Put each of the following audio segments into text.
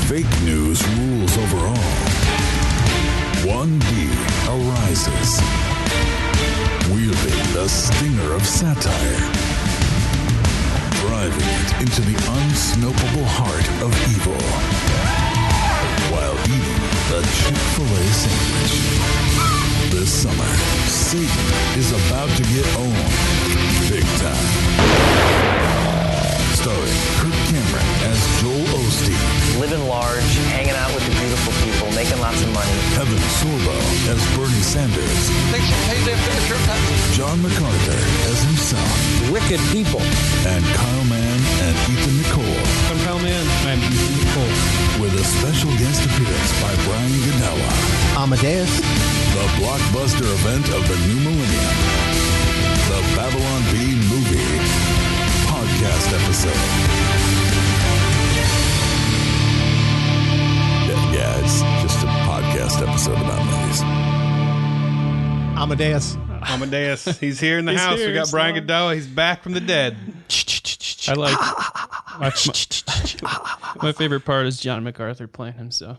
fake news rules over all, one bee arises, wielding the stinger of satire, driving it into the unsnopable heart of evil, while eating the Chick-fil-A sandwich. This summer, Satan is about to get owned big time. Starring Kirk Cameron as Joel Osteen. Living large, hanging out with the beautiful people, making lots of money. Evan Sorbo as Bernie Sanders. They should pay their fair share. John MacArthur as himself. Wicked people. And Kyle Mann and Ethan Nicolle. I'm Kyle Mann. I'm Ethan Nicolle. With a special guest appearance by Brian Godawa. Amadeus. The blockbuster event of the new millennium. The Babylon Bee Movie Podcast episode. Yeah, it's just a podcast episode about movies. Amadeus. He's here in the house. We got Brian Godawa. He's back from the dead. I like my favorite part is John MacArthur playing himself.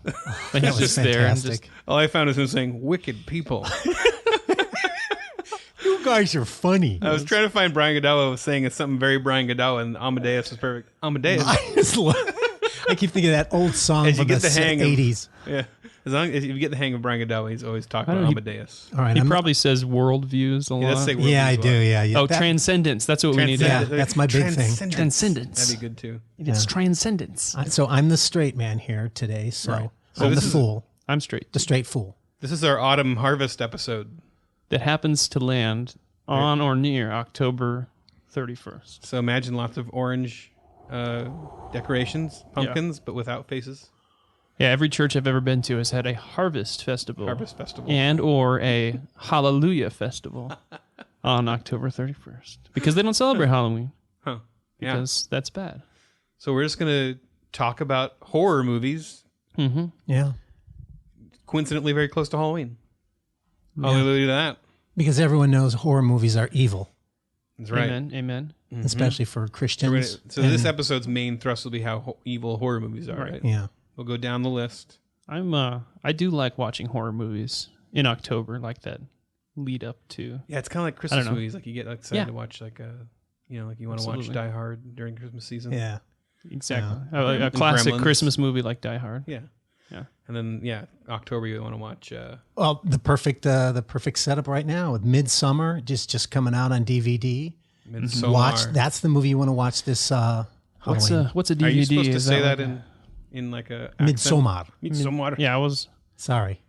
Like he's just fantastic. there and just All I found is him saying "wicked people." You guys are funny. I was trying to find Brian Godawa saying it's something very Brian Godawa, and Amadeus is perfect. Amadeus. I keep thinking of that old song As you from get the the hang of- 80s. Yeah, as long as you get the hang of Brian Godawa, he's always talking about Amadeus. All right, he probably says worldviews a lot. Let's say yeah, I worldviews do. well. Yeah. Oh, transcendence. That's what we need to Yeah, have. that's my big thing. Transcendence. That'd be good too. It's transcendence. So I'm the straight man here today. So, Right. So I'm the this is- fool, I'm straight. the straight fool. This is our autumn harvest episode. That happens to land on or near October 31st. So imagine lots of orange decorations, pumpkins, but without faces. Yeah, every church I've ever been to has had a harvest festival. Harvest festival. And or a Hallelujah festival on October 31st. Because they don't celebrate Halloween. Huh. Yeah. Because that's bad. So we're just going to talk about horror movies, Mm-hmm. Yeah. coincidentally very close to Halloween. Hallelujah to that. Because everyone knows horror movies are evil, That's right. Amen. especially for Christians. So this episode's main thrust will be how evil horror movies are, right? Yeah. We'll go down the list. I do like watching horror movies in October, like that lead up to. Yeah, it's kind of like Christmas know. movies. Like you get excited Yeah. to watch like you want to watch Absolutely. Die Hard during Christmas season. Yeah. Exactly. Yeah. A classic Gremlins. Christmas movie like Die Hard. Yeah. Yeah. And then, October you want to watch... Well, the perfect setup right now with Midsommar just coming out on DVD. Midsommar. That's the movie you want to watch this Halloween. What's a DVD? Are you supposed to Is say that like in like a... accent? Midsommar. Midsommar. Yeah, Sorry.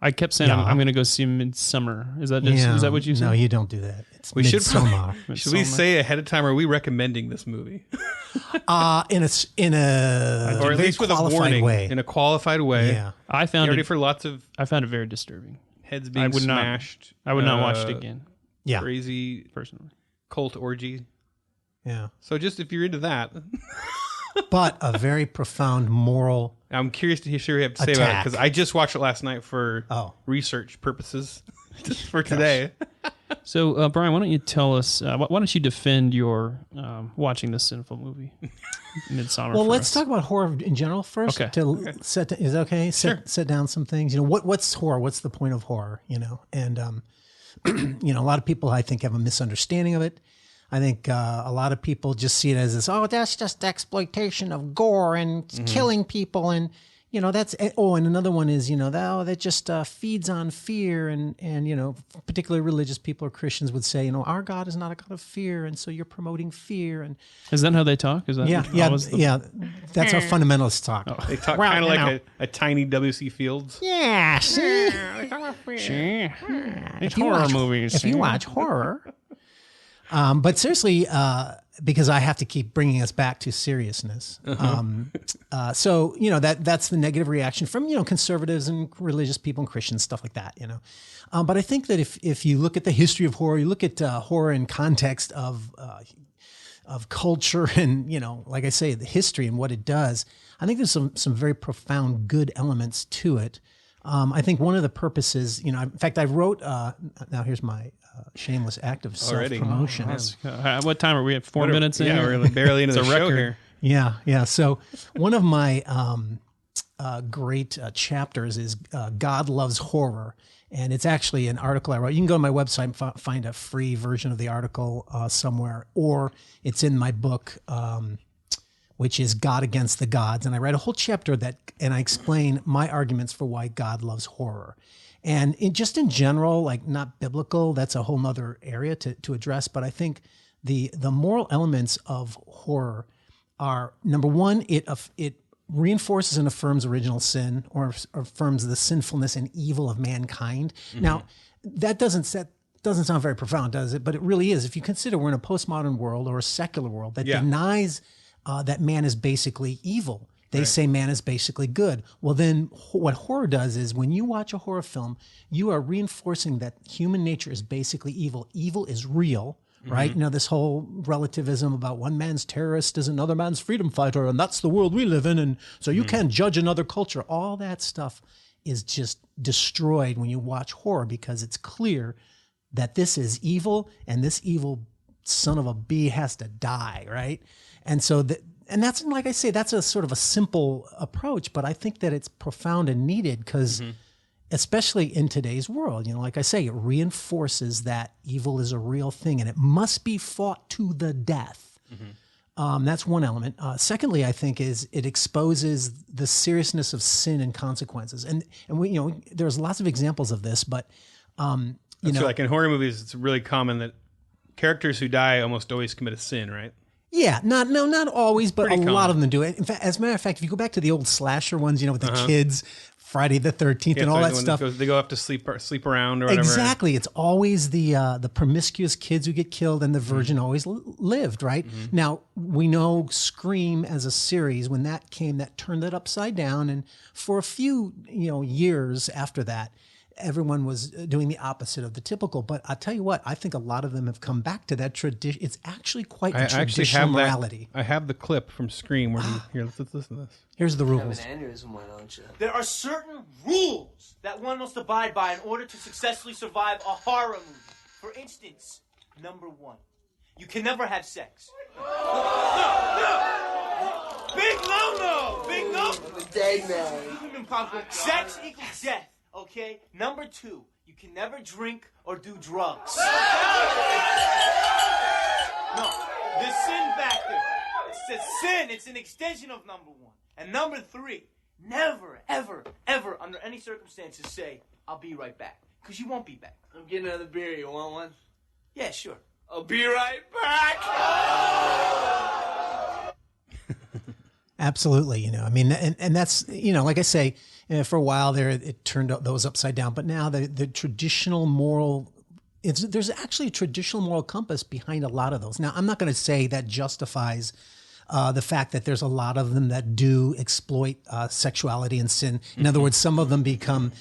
I kept saying Yeah. I'm going to go see Midsommar. Is that is that what you said? No, you don't do that. It's We should Midsommar. Should we say ahead of time, are we recommending this movie? in a Or at very least with a qualified warning. way. In a qualified way. Yeah. I Get found ready it. for lots of I found it very disturbing. heads being would not- smashed. I would not watch it again, Yeah. Crazy personally. cult orgy. Yeah. So just if you're into that, But a very profound moral. I'm curious to hear what you have to say about it Attack. because I just watched it last night for research purposes just for today. So, Brian, why don't you tell us? Why don't you defend your watching this sinful movie, Midsommar? Well, for let's us? talk about horror in general first. Okay. Is that okay? Set down some things. What's horror? What's the point of horror? And a lot of people I think have a misunderstanding of it. I think a lot of people just see it as this. Oh, that's just exploitation of gore and killing people, and that's. Oh, and another one is that just feeds on fear, and particularly religious people or Christians would say our God is not a God of fear, and so you're promoting fear and. Is that how they talk? Is that Yeah. That's how fundamentalists talk. They talk kind of like a tiny W.C. Fields. Yeah, see? It's horror movies. If you watch horror. But seriously, because I have to keep bringing us back to seriousness. So, that's the negative reaction from, conservatives and religious people and Christians, stuff like that, But I think that if you look at the history of horror, you look at horror in context of culture and, like I say, the history and what it does, I think there's some very profound good elements to it. I think one of the purposes, in fact, I wrote, now here's my shameless act of self-promotion. What time are we at? 4 minutes in? Yeah, we're barely into the It's a show record. here. Yeah. So one of my great chapters is God Loves Horror. And it's actually an article I wrote. You can go to my website and find a free version of the article somewhere, or it's in my book, which is God Against the Gods. And I write a whole chapter and I explain my arguments for why God loves horror. And just in general, like not biblical, that's a whole nother area to address. But I think the moral elements of horror are, number one, it reinforces and affirms original sin, or affirms the sinfulness and evil of mankind. Now, that doesn't sound very profound, does it? But it really is. If you consider we're in a postmodern world or a secular world that denies that man is basically evil. They say man is basically good. Well, then what horror does is when you watch a horror film, you are reinforcing that human nature is basically evil. Evil is real. Right? You know, this whole relativism about one man's terrorist is another man's freedom fighter, and that's the world we live in, and so you can't judge another culture. All that stuff is just destroyed when you watch horror, because it's clear that this is evil, and this evil son of a bee has to die, right? And so, and that's, like I say, that's a sort of a simple approach, but I think that it's profound and needed, because especially in today's world, you know, like I say, it reinforces that evil is a real thing and it must be fought to the death. That's one element. Secondly, I think is it exposes the seriousness of sin and consequences. And we, you know, there's lots of examples of this, but you know, like in horror movies, it's really common that characters who die almost always commit a sin, right? Yeah, not always, but Pretty a common. lot of them do it. In fact, as a matter of fact, if you go back to the old slasher ones, you know, with the kids, Friday the 13th, and all that stuff. They go up to sleep around or whatever. Exactly. It's always the promiscuous kids who get killed, and the virgin always lived, right? Now, we know Scream as a series, when that came, that turned it upside down. And for a few, you know, years after that, everyone was doing the opposite of the typical. But I'll tell you what, I think a lot of them have come back to that tradition. It's actually quite a traditional morality. I have the clip from Scream where here, let's listen to this. Here's the rules. Have an aneurysm, why don't you? There are certain rules that one must abide by in order to successfully survive a horror movie. For instance, number 1, you can never have sex. No! Big no-no! Big no! I'm a dead man. Sex equals death, okay? Number 2, you can never drink or do drugs. No, the sin factor. It's a sin. It's an extension of number 1. And number 3, never, ever, ever, under any circumstances, say, I'll be right back. Because you won't be back. I'm getting another beer. You want one? Yeah, sure. I'll be right back. Absolutely. You know, I mean, and that's, you know, like I say, for a while there, it turned those upside down. But now the traditional moral, there's actually a traditional moral compass behind a lot of those. Now, I'm not going to say that justifies the fact that there's a lot of them that do exploit sexuality and sin. In other words, some of them become,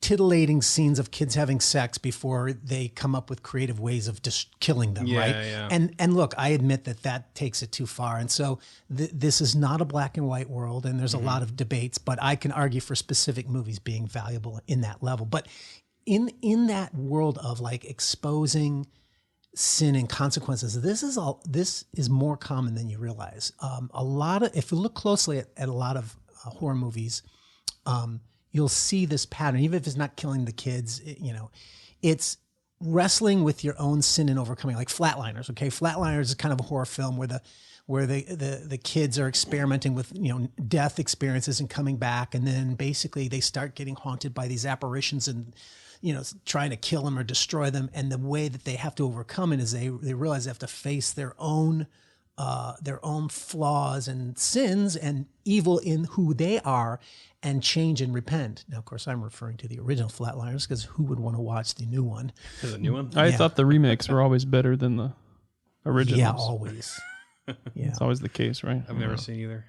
titillating scenes of kids having sex before they come up with creative ways of just killing them, right? Yeah. And look, I admit that takes it too far. And so this is not a black and white world, and there's a lot of debates, but I can argue for specific movies being valuable in that level. But in that world of like exposing sin and consequences, this is more common than you realize. If you look closely at a lot of horror movies, you'll see this pattern, even if it's not killing the kids, it's wrestling with your own sin and overcoming, like Flatliners. Okay. Flatliners is kind of a horror film where the kids are experimenting with, death experiences and coming back. And then basically they start getting haunted by these apparitions and, trying to kill them or destroy them. And the way that they have to overcome it is they realize they have to face their own flaws and sins and evil in who they are and change and repent. Now, of course, I'm referring to the original Flatliners because who would want to watch the new one? Is it a new one? I thought the remakes were always better than the originals. Yeah, always. Yeah, it's always the case, right? I've never seen either.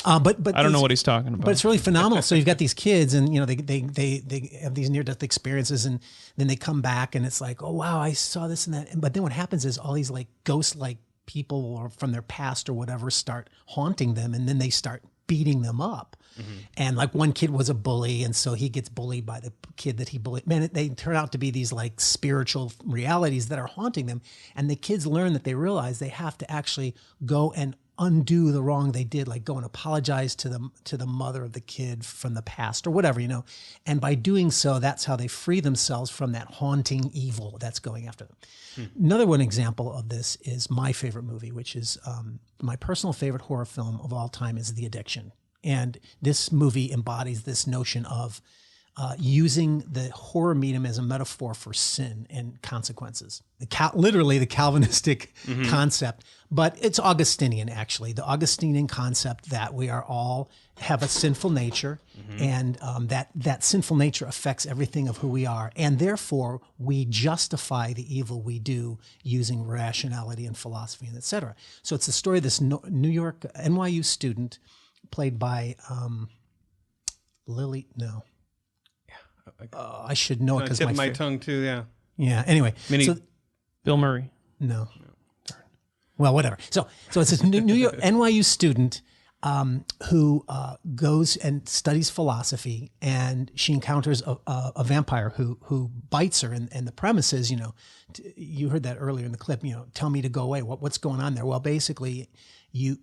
But I don't know what he's talking about. But it's really phenomenal. So you've got these kids, and they have these near-death experiences, and then they come back, and it's like, oh wow, I saw this and that. But then what happens is all these like ghost-like people or from their past or whatever start haunting them, and then they start beating them up. And like one kid was a bully, and so he gets bullied by the kid that he bullied. Man, they turn out to be these like spiritual realities that are haunting them. And the kids learn that they realize they have to actually go and undo the wrong they did, like go and apologize to the mother of the kid from the past or whatever, and by doing so, that's how they free themselves from that haunting evil that's going after them. Another one example of this is my favorite movie, which is my personal favorite horror film of all time is The Addiction. And this movie embodies this notion of using the horror medium as a metaphor for sin and consequences. Literally the Calvinistic concept, but it's Augustinian actually. The Augustinian concept that we are all have a sinful nature, and that sinful nature affects everything of who we are, and therefore we justify the evil we do using rationality and philosophy and etc. So it's the story of this New York NYU student played by Lily. No. I should know it because my tongue too. Yeah. Yeah. Anyway, so, Bill Murray. No. Well, whatever. So it's this New York NYU student who goes and studies philosophy, and she encounters a vampire who bites her. And the premise is, you heard that earlier in the clip. Tell me to go away. What's going on there? Well, basically, the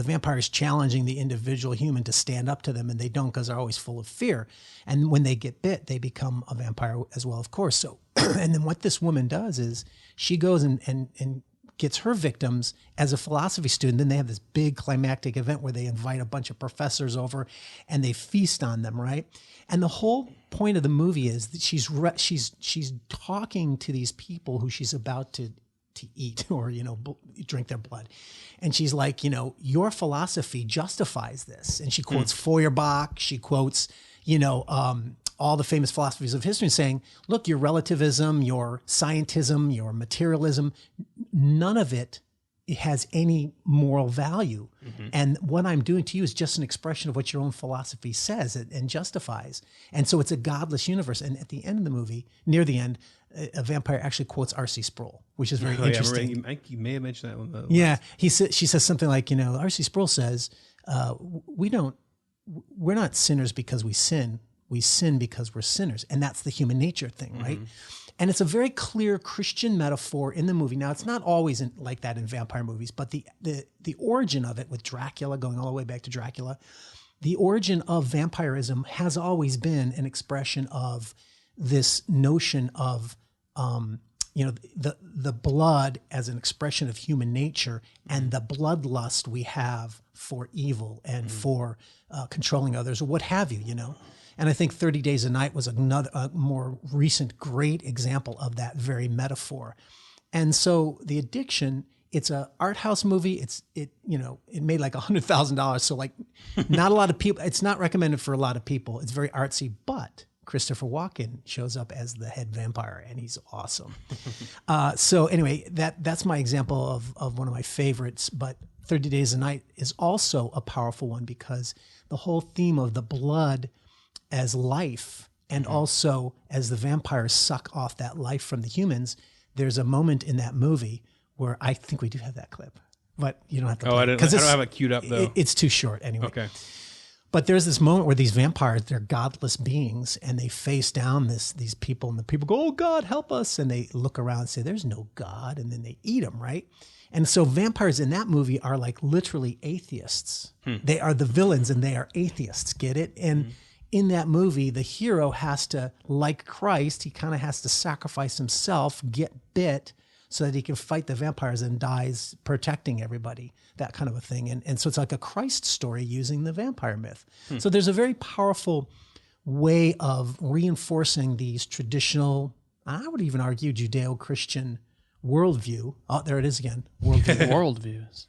vampire is challenging the individual human to stand up to them, and they don't because they're always full of fear. And when they get bit, they become a vampire as well, of course. So, and then what this woman does is she goes and gets her victims as a philosophy student. Then they have this big climactic event where they invite a bunch of professors over and they feast on them, right? And the whole point of the movie is that she's talking to these people who she's about to eat or, drink their blood. And she's like, your philosophy justifies this. And she quotes Feuerbach. She quotes, all the famous philosophies of history saying, look, your relativism, your scientism, your materialism, none of it has any moral value. And what I'm doing to you is just an expression of what your own philosophy says and justifies. And so it's a godless universe. And at the end of the movie, near the end, a vampire actually quotes R.C. Sproul, which is very interesting. Yeah, you may have mentioned that one. Yeah, she says something like, R.C. Sproul says, we're not sinners because we sin because we're sinners. And that's the human nature thing, right? And it's a very clear Christian metaphor in the movie. Now, it's not always like that in vampire movies, but the origin of it with Dracula, going all the way back to Dracula, the origin of vampirism has always been an expression of this notion of, the blood as an expression of human nature and the bloodlust we have for evil and for controlling others or what have you, And I think 30 Days a Night was a more recent great example of that very metaphor. And so The Addiction, it's a art house movie. It made like $100,000. So like not a lot of people, it's not recommended for a lot of people. It's very artsy, but Christopher Walken shows up as the head vampire and he's awesome. So anyway, that's my example of one of my favorites, but 30 Days a Night is also a powerful one because the whole theme of the blood as life and also as the vampires suck off that life from the humans, there's a moment in that movie where I think we do have that clip, but you don't have to play I don't have it queued up though. It's too short anyway. Okay. But there's this moment where these vampires, they're godless beings and they face down these people and the people go, oh God, help us. And they look around and say, there's no God. And then they eat them, right? And so vampires in that movie are like literally atheists. They are the villains and they are atheists, get it? And in that movie, the hero has to, like Christ, he kind of has to sacrifice himself, get bit, so that he can fight the vampires and dies protecting everybody, that kind of a thing. And so it's like a Christ story using the vampire myth. So there's a very powerful way of reinforcing these traditional, I would even argue Judeo-Christian worldview. Oh, there it is again, worldview. Worldviews.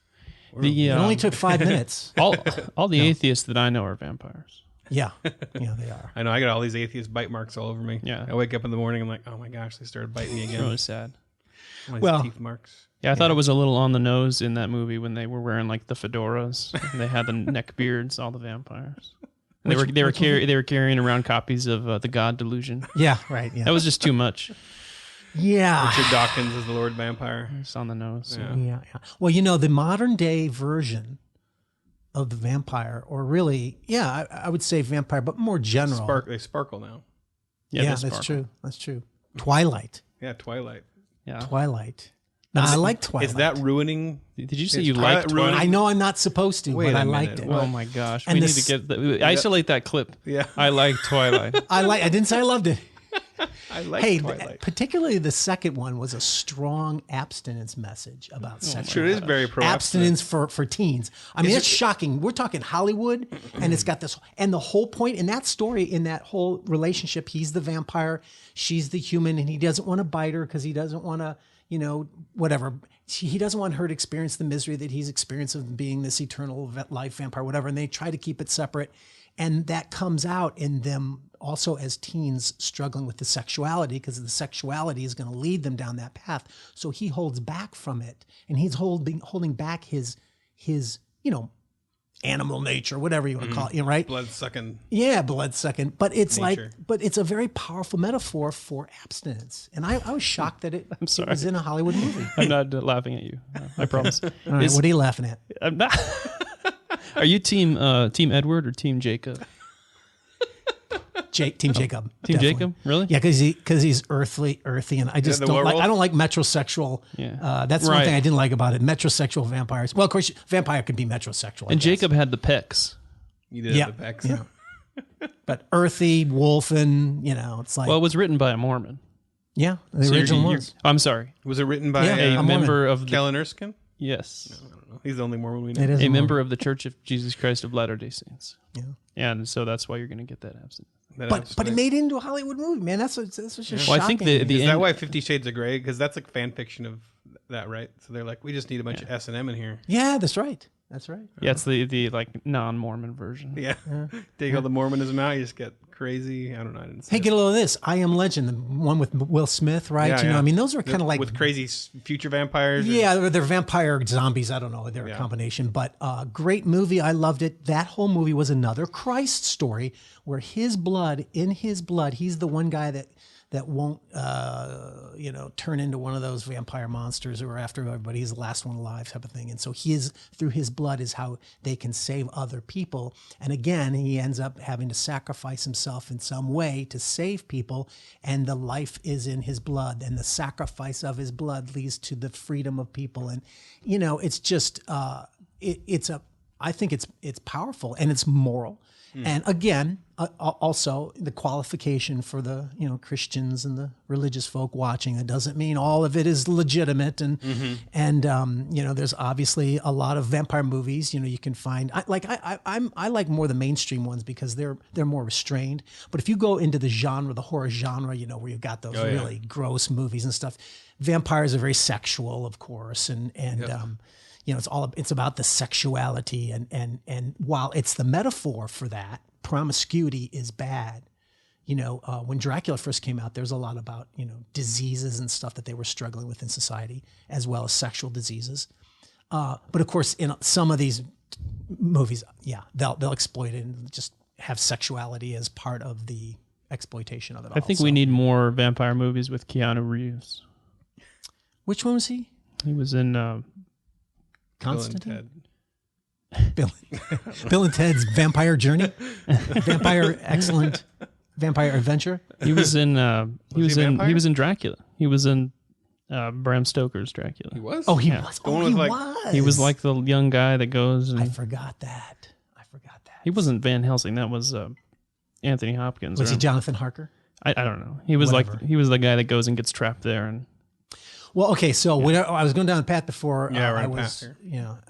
It only took 5 minutes. All the atheists that I know are vampires. Yeah, they are. I know, I got all these atheist bite marks all over me. Yeah. I wake up in the morning, I'm like, oh my gosh, they started biting me again. Really sad. All these Well, teeth marks. Yeah, I thought it was a little on the nose in that movie when they were wearing like the fedoras and they had the neck beards, all the vampires. And they were carrying around copies of The God Delusion. Yeah, right. Yeah. That was just too much. Yeah. Richard Dawkins is the Lord Vampire. It's on the nose. Yeah. Yeah. Well, the modern day version of the vampire, or really, I would say vampire, but more general. They sparkle now. Yeah, that's true. That's true. Twilight. Yeah, Twilight. Yeah. Twilight. I like Twilight. Is that ruining? Did you say Is you liked Twilight? I know I'm not supposed to, Wait but a I liked minute. it. Oh my gosh! And We need this- to get isolate that clip. Yeah. I like Twilight. I didn't say I loved it. I like Hey, Twilight. particularly the second one was a strong abstinence message about sexuality. Sure, it is very pro Abstinence for teens. I mean, it's shocking. We're talking Hollywood, and it's got this, and the whole point in that story, in that whole relationship, he's the vampire, she's the human, and he doesn't want to bite her because he doesn't want to, whatever. He doesn't want her to experience the misery that he's experienced of being this eternal life vampire, whatever. And they try to keep it separate. And that comes out in them also as teens struggling with the sexuality, because the sexuality is going to lead them down that path. So he holds back from it, and he's holding back his animal nature, whatever you want to call it, right? Blood sucking. Yeah, blood sucking. But it's Nature. but it's a very powerful metaphor for abstinence. And I was shocked that it sorry. was in a Hollywood movie. I'm not laughing at you. I promise. All right, what are you laughing at? I'm not. Are you team Edward or team Jacob? Team Jacob. Team definitely. Jacob? Really? Yeah, because he's earthy, and I just the don't like. werewolf? I don't like metrosexual. Yeah. That's one Right. thing I didn't like about it. Metrosexual vampires. Well, of course, vampire could be metrosexual. I And guess. Jacob had the pecs. You did Yeah, have the pecs. yeah. But earthy, wolf, and it's like Well, it was written by a Mormon. yeah, the So original you're- ones. I'm sorry. Was it written by Yeah, A I'm member of the Kellen Erskine? yes, I don't know. He's the only Mormon we know. It is a Mormon. member of the Church of Jesus Christ of Latter-day Saints. Yeah. And so that's why you're going to get that absent. But it made it into a Hollywood movie, man. That's what's just Well, shocking. I think Is the that end, why 50 Shades of Grey? Because that's like fan fiction of that, right? So they're like, we just need a bunch of S&M in here. yeah, that's right. That's right. yeah, it's the like non-Mormon version. Yeah. Take all the Mormonism out, you just get crazy. I don't know. I didn't see Hey, it. get a load of this. I Am Legend, the one with Will Smith, right? Yeah, yeah. I mean, those are kind of like with crazy future vampires. yeah, they're vampire zombies. I don't know. They're a combination, but great movie. I loved it. That whole movie was another Christ story where he's the one guy that won't, turn into one of those vampire monsters who are after everybody. He's the last one alive type of thing. And so through his blood is how they can save other people. And again, he ends up having to sacrifice himself in some way to save people. And the life is in his blood, and the sacrifice of his blood leads to the freedom of people. And, it's just, I think it's powerful and it's moral. And again, also the qualification for the Christians and the religious folk watching. That doesn't mean all of it is legitimate, and there's obviously a lot of vampire movies. You can find I like more the mainstream ones because they're more restrained. But if you go into the horror genre, where you've got those really gross movies and stuff, vampires are very sexual, of course, and it's about the sexuality, and while it's the metaphor for that, promiscuity is bad. When Dracula first came out, there was a lot about diseases and stuff that they were struggling with in society, as well as sexual diseases. But of course, in some of these movies, they'll exploit it and just have sexuality as part of the exploitation of it. I think we need more vampire movies with Keanu Reeves. Which one was he? He was in Constantine. Bill and Ted's Vampire Journey, Vampire Adventure. He was in he was he a in vampire? he was in Dracula. He was in Bram Stoker's Dracula. He was? Oh, he Yeah. was. The one Oh, with, he like- was. He was like the young guy that goes and I forgot that. he wasn't Van Helsing. That was Anthony Hopkins. Was he or- Jonathan Harker? I don't know. He was Whatever. he was the guy that goes and gets trapped there and Well, okay. So I was going down the path before. Yeah, we're I on a was. path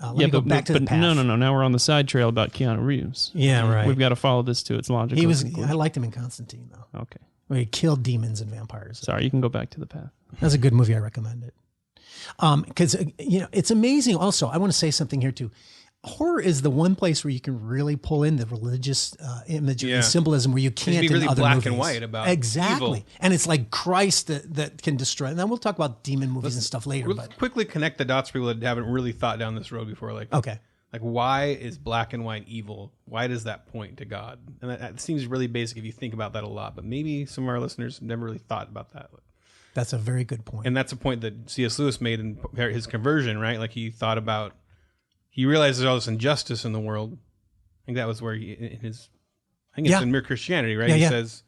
Let me go back to the path. No. Now we're on the side trail about Keanu Reeves. Yeah, right. We've got to follow this to its logical He was. conclusion. I liked him in Constantine though. Okay. Where he killed demons and vampires. Sorry, you can go back to the path. That's a good movie. I recommend it. Because it's amazing. Also, I want to say something here too. Horror is the one place where you can really pull in the religious imagery Yeah. and symbolism where you can't be in really other black movies. and white about exactly. evil. And it's like Christ that can destroy. And then we'll talk about demon movies and stuff later. Let's But quickly connect the dots for people that haven't really thought down this road before. Like, okay. Like, why is black and white evil? Why does that point to God? And that seems really basic if you think about that a lot. But maybe some of our listeners have never really thought about that. That's a very good point. And that's a point that C.S. Lewis made in his conversion, right? Like, he thought about, he realized there's all this injustice in the world. I think that was where it's in Mere Christianity, right? Yeah, he yeah. says,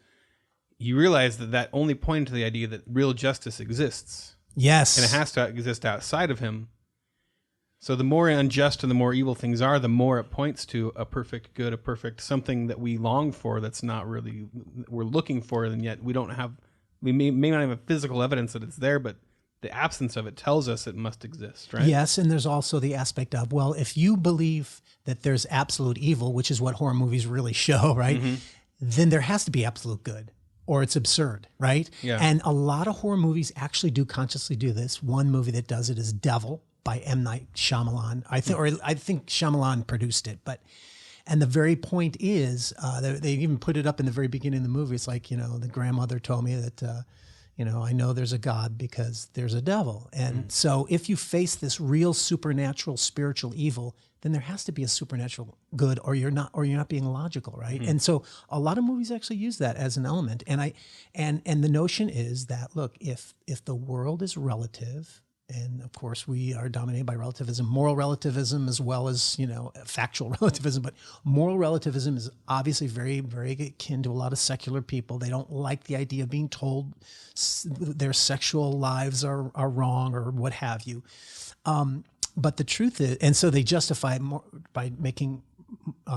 he realized that only pointed to the idea that real justice exists. Yes. And it has to exist outside of him. So the more unjust and the more evil things are, the more it points to a perfect good, a perfect something that we long for that's not really, we're looking for, and yet we don't have, we may not have physical evidence that it's there, but the absence of it tells us it must exist, right? Yes, and there's also the aspect of, well, if you believe that there's absolute evil, which is what horror movies really show, right? Then there has to be absolute good, or it's absurd, right? Yeah. And a lot of horror movies actually do consciously do this. One movie that does it is Devil by M. Night Shyamalan. I think Shyamalan produced it, and the very point is, they even put it up in the very beginning of the movie. It's like, the grandmother told me that, I know there's a God because there's a devil. And so if you face this real supernatural spiritual evil, then there has to be a supernatural good, or you're not being logical, right? And so a lot of movies actually use that as an element. And the notion is that, look, if the world is relative, and of course we are dominated by relativism, moral relativism, as well as, factual relativism, but moral relativism is obviously very, very akin to a lot of secular people. They don't like the idea of being told their sexual lives are wrong or what have you. But the truth is, and so they justify it more by making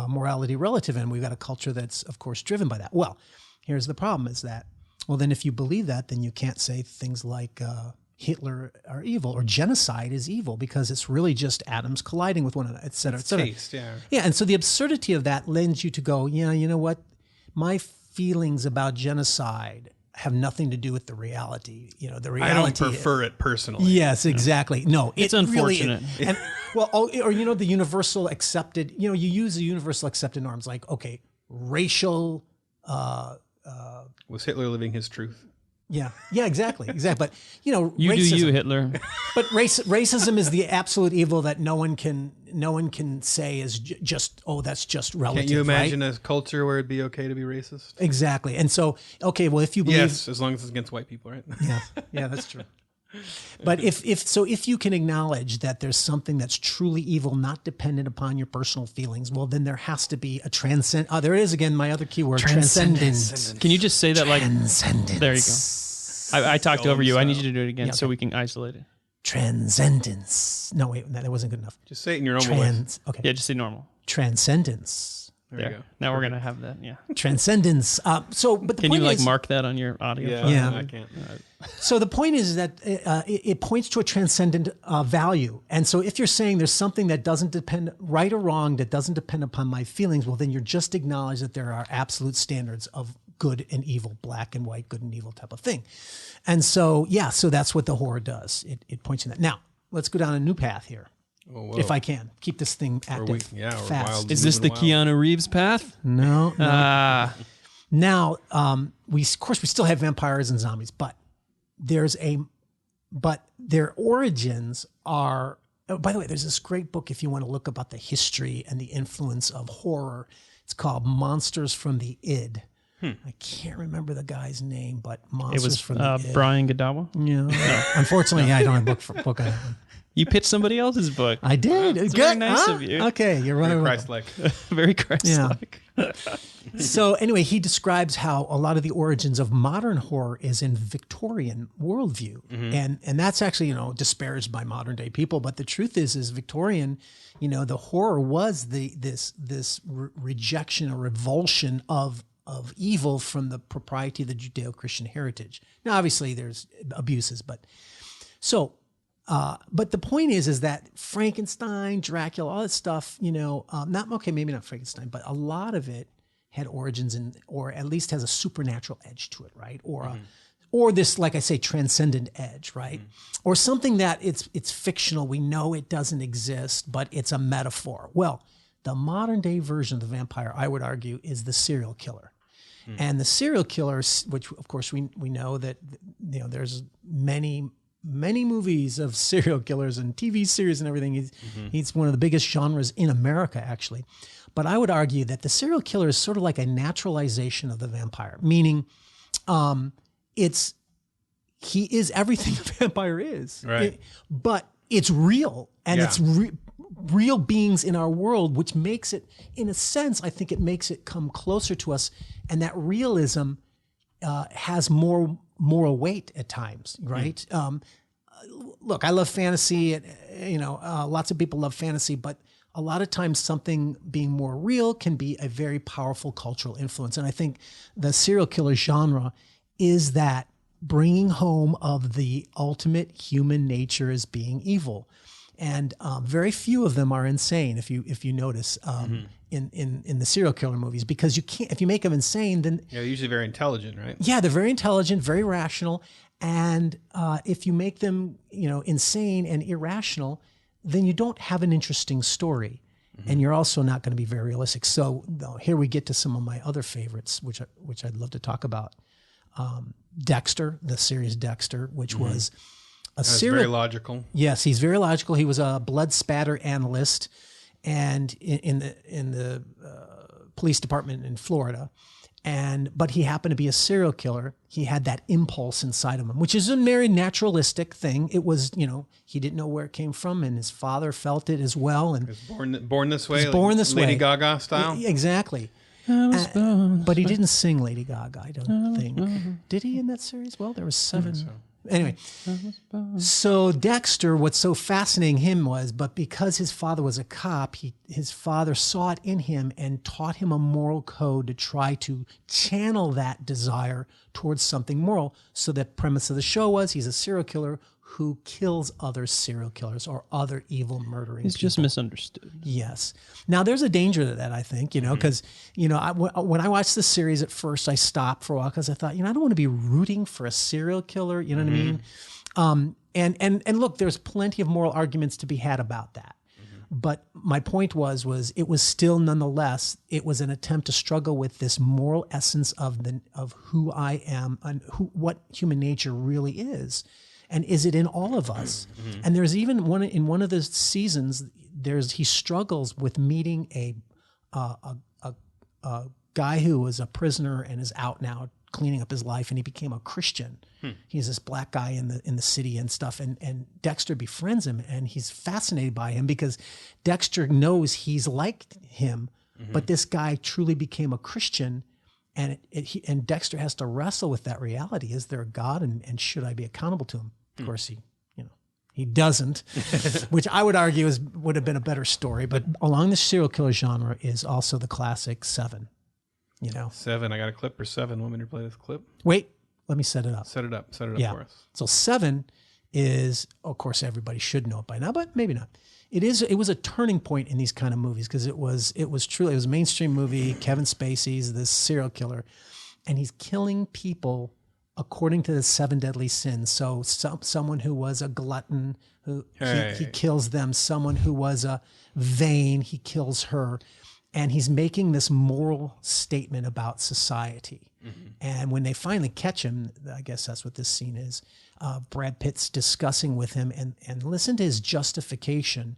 morality relative, and we've got a culture that's, of course, driven by that. Well, here's the problem is that, well, then if you believe that, then you can't say things like Hitler are evil or genocide is evil, because it's really just atoms colliding with one another, et cetera, et cetera. Taste, yeah. Yeah, and so the absurdity of that lends you to go, yeah, you know what? My feelings about genocide have nothing to do with the reality. The reality. I don't prefer it personally. Yes, exactly. No, It's unfortunate. Really, or the universal accepted. You use the universal accepted norms like, okay, racial. Was Hitler living his truth? Yeah, exactly. But You racism, do you, Hitler. But racism is the absolute evil that no one can say is just, that's just relative. Can't you imagine right? a culture where it'd be okay to be racist? Exactly. And so, okay, well, if you believe, Yes, as long as it's against white people, right? yeah, that's true. But if you can acknowledge that there's something that's truly evil, not dependent upon your personal feelings, well, then there has to be a transcend. There it is again, my other keyword, transcendence. Can you just say that like? Transcendence. There you go. I talked over you. I need you to do it again so we can isolate it. Transcendence. No, wait, that wasn't good enough. Just say it in your own voice. Okay. Yeah, just say normal. Transcendence. There you go. Now we're gonna have that. Yeah. Transcendence. But the Can you point is, mark that on your audio? Yeah, file? Yeah. I can't. So the point is that it points to a transcendent value. And so if you're saying there's something that doesn't depend, right or wrong, that doesn't depend upon my feelings, well, then you're just acknowledge that there are absolute standards of good and evil, black and white, good and evil type of thing. And so, so that's what the horror does. It points in that. Now, let's go down a new path here. Whoa. If I can keep this thing active, we're fast. wild. Is this the Keanu Reeves path? No. Ah, Now, we still have vampires and zombies, but their origins are. Oh, by the way, there's this great book if you want to look about the history and the influence of horror. It's called Monsters from the Id. I can't remember the guy's name, but Monsters from the Id. Brian Godawa. No. Unfortunately, I don't have a book on that one. You pitched somebody else's book. I did. It's Good. very nice of you. Okay, you're right. Very Christ-like. Very Christ-like. So anyway, he describes how a lot of the origins of modern horror is in Victorian worldview. And that's actually, disparaged by modern day people. But the truth is Victorian, the horror was this rejection or revulsion of evil from the propriety of the Judeo-Christian heritage. Now, obviously there's abuses, but the point is that Frankenstein, Dracula, all that stuff, maybe not Frankenstein, but a lot of it had origins in, or at least has a supernatural edge to it, right? Or this, like I say, transcendent edge, right? Or something that it's fictional. We know it doesn't exist, but it's a metaphor. Well, the modern day version of the vampire, I would argue, is the serial killer. And the serial killers, which of course we know that, there's many movies of serial killers and TV series and everything. He's one of the biggest genres in America, actually. But I would argue that the serial killer is sort of like a naturalization of the vampire, meaning he is everything a vampire is, right? But it's real, and it's real beings in our world, which makes it, in a sense, I think it makes it come closer to us, and that realism has more moral weight at times, right? look, I love fantasy. And, lots of people love fantasy, but a lot of times something being more real can be a very powerful cultural influence. And I think the serial killer genre is that bringing home of the ultimate human nature as being evil. And very few of them are insane, if you notice, in the serial killer movies, because you can't, if you make them insane, then they're usually very intelligent, right? Yeah, they're very intelligent, very rational, and if you make them, insane and irrational, then you don't have an interesting story, and you're also not going to be very realistic. So here we get to some of my other favorites, which I'd love to talk about. Dexter, the series Dexter, which was a serial. Very logical. Yes, he's very logical. He was a blood spatter analyst, and in the police department in Florida, but he happened to be a serial killer. He had that impulse inside of him, which is a very naturalistic thing. It was, he didn't know where it came from, and his father felt it as well. And he was born this way. Born this way, Lady Gaga style. Exactly. But he didn't sing Lady Gaga, I don't think. Did he in that series? Well, there was 7. Anyway, so Dexter, what's so fascinating him was, but because his father was a cop, his father saw it in him and taught him a moral code to try to channel that desire towards something moral. So the premise of the show was he's a serial killer who kills other serial killers or other evil murdering He's people. just misunderstood. Yes. Now, there's a danger to that, I think, because, when I watched the series at first, I stopped for a while because I thought, I don't want to be rooting for a serial killer. You know what I mean? And look, there's plenty of moral arguments to be had about that. But my point was it was still nonetheless, it was an attempt to struggle with this moral essence of who I am and what human nature really is. And is it in all of us? And there's even one of the seasons, he struggles with meeting a guy who was a prisoner and is out now cleaning up his life, and he became a Christian. He's this black guy in the city and stuff, and Dexter befriends him, and he's fascinated by him because Dexter knows he's like him, but this guy truly became a Christian. And Dexter has to wrestle with that reality. Is there a God, and should I be accountable to him? Of course, he doesn't, which I would argue would have been a better story. But along the serial killer genre is also the classic 7. 7. I got a clip for 7. Want me to play this clip? Wait, let me set it up. Set it up for us. So 7 is, of course, everybody should know it by now, but maybe not. It was a turning point in these kind of movies because it was a mainstream movie. Kevin Spacey's this serial killer, and he's killing people according to the 7 deadly sins. So someone who was a glutton, he kills them. Someone who was a vain, he kills her. And he's making this moral statement about society. And when they finally catch him, I guess that's what this scene is, Brad Pitt's discussing with him and listen to his justification.